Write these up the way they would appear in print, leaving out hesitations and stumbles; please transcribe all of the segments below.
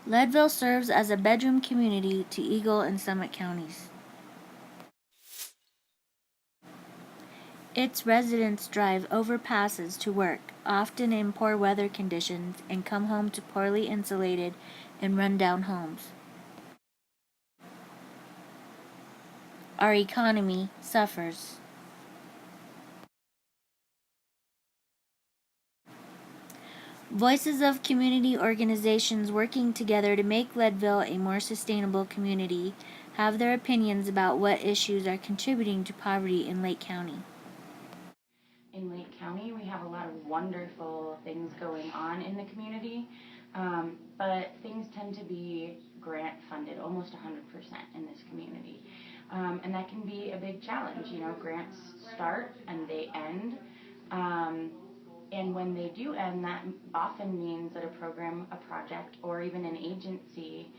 Leadville serves as a bedroom community to Eagle and Summit counties. Its residents drive overpasses to work, often in poor weather conditions, and come home to poorly insulated and run-down homes. Our economy suffers. Voices of community organizations working together to make Leadville a more sustainable community have their opinions about what issues are contributing to poverty in Lake County. In Lake County, we have a lot of wonderful things going on in the community, but things tend to be grant funded, almost 100% in this community. And that can be a big challenge. You know, grants start and they end. And when they do end, that often means that a program, a project, or even an agency,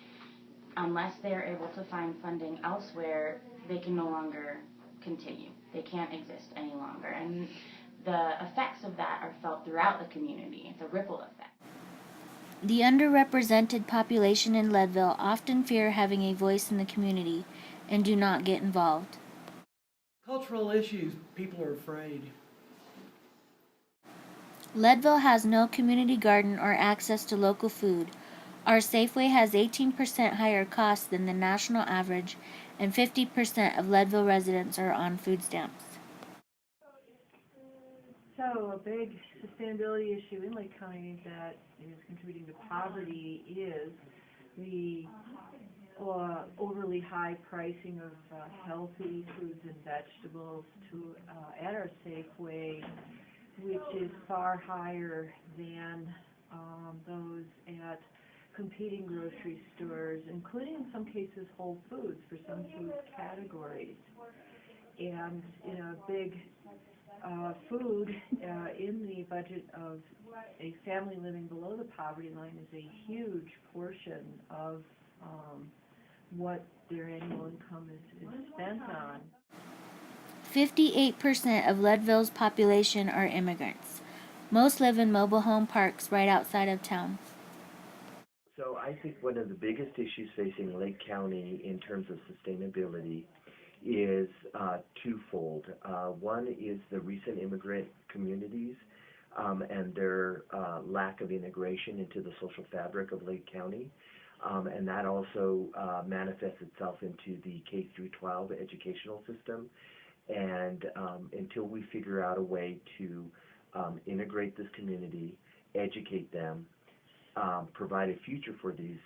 unless they're able to find funding elsewhere, they can no longer continue. They can't exist any longer. And the effects of that are felt throughout the community. It's a ripple effect. The underrepresented population in Leadville often fear having a voice in the community and do not get involved. Cultural issues, people are afraid. Leadville has no community garden or access to local food. Our Safeway has 18% higher costs than the national average, and 50% of Leadville residents are on food stamps. So a big sustainability issue in Lake County that is contributing to poverty is the overly high pricing of healthy foods and vegetables at our Safeway, which is far higher than those at competing grocery stores, including in some cases Whole Foods for some food categories. And in a big food in the budget of a family living below the poverty line is a huge portion of what their annual income is spent on. 58% of Leadville's population are immigrants. Most live in mobile home parks right outside of town. So I think one of the biggest issues facing Lake County in terms of sustainability is twofold. One is the recent immigrant communities and their lack of integration into the social fabric of Lake County. And that also manifests itself into the K through 12 educational system. And until we figure out a way to integrate this community, educate them, provide a future for these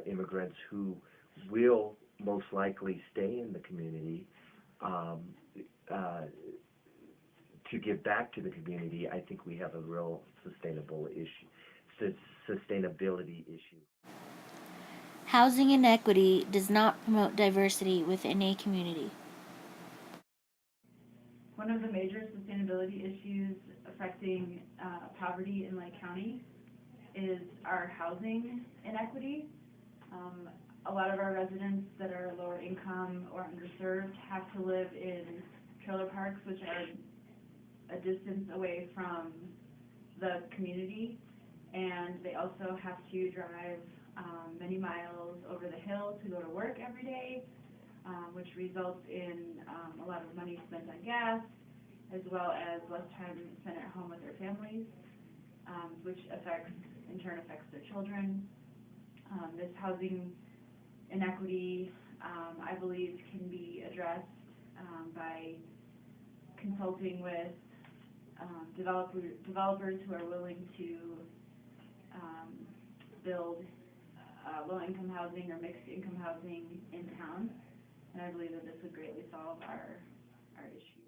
immigrants who will most likely stay in the community to give back to the community, I think we have a real sustainability issue. Housing inequity does not promote diversity within a community. One of the major sustainability issues affecting poverty in Lake County is our housing inequity. A lot of our residents that are lower income or underserved have to live in trailer parks, which are a distance away from the community, and they also have to drive many miles over the hill to go to work every day, which results in a lot of money spent on gas, as well as less time spent at home with their families, which in turn affects their children. This housing inequity, I believe, can be addressed by consulting with developers who are willing to build low-income housing or mixed-income housing in town, and I believe that this would greatly solve our issue.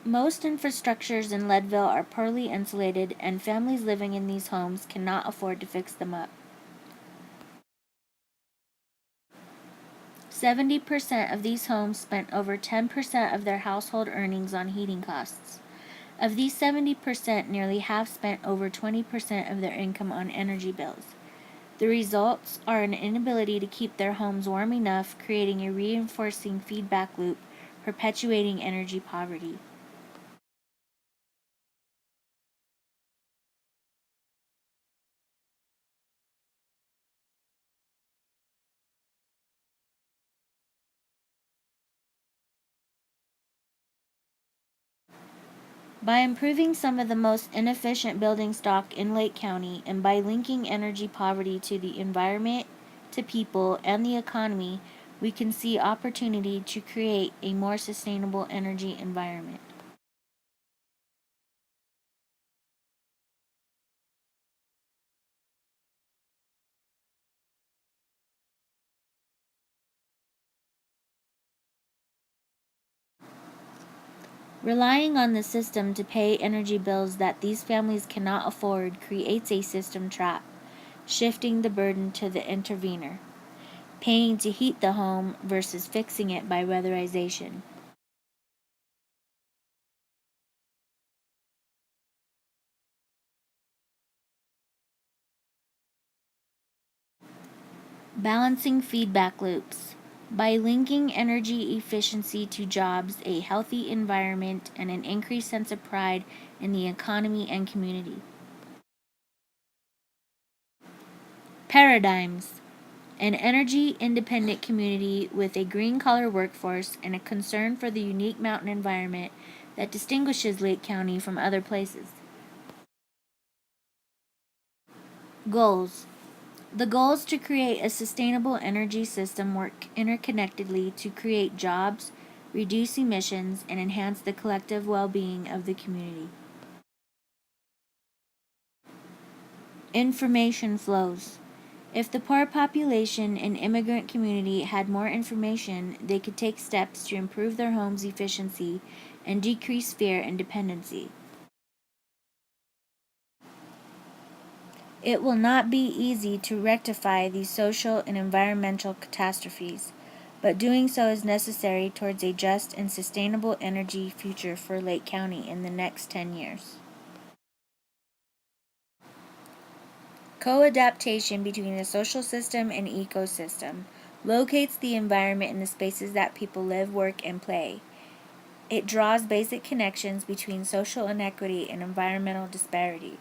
Most infrastructures in Leadville are poorly insulated, and families living in these homes cannot afford to fix them up. 70% of these homes spent over 10% of their household earnings on heating costs. Of these 70%, nearly half spent over 20% of their income on energy bills. The results are an inability to keep their homes warm enough, creating a reinforcing feedback loop, perpetuating energy poverty. By improving some of the most inefficient building stock in Lake County and by linking energy poverty to the environment, to people, and the economy, we can see opportunity to create a more sustainable energy environment. Relying on the system to pay energy bills that these families cannot afford creates a system trap, shifting the burden to the intervener, paying to heat the home versus fixing it by weatherization. Balancing feedback loops. By linking energy efficiency to jobs, a healthy environment, and an increased sense of pride in the economy and community. Paradigms. An energy independent community with a green collar workforce and a concern for the unique mountain environment that distinguishes Lake County from other places. Goals. The goal is to create a sustainable energy system work interconnectedly to create jobs, reduce emissions, and enhance the collective well-being of the community. Information flows. If the poor population and immigrant community had more information, they could take steps to improve their homes' efficiency and decrease fear and dependency. It will not be easy to rectify these social and environmental catastrophes, but doing so is necessary towards a just and sustainable energy future for Lake County in the next 10 years. Co-adaptation between the social system and ecosystem locates the environment in the spaces that people live, work, and play. It draws basic connections between social inequity and environmental disparity.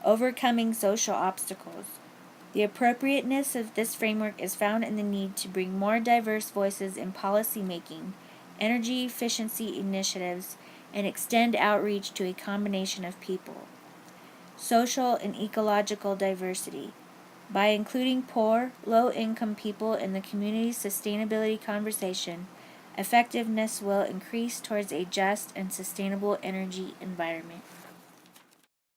Overcoming social obstacles. The appropriateness of this framework is found in the need to bring more diverse voices in policy making, energy efficiency initiatives, and extend outreach to a combination of people. Social and ecological diversity. By including poor, low-income people in the community's sustainability conversation, effectiveness will increase towards a just and sustainable energy environment.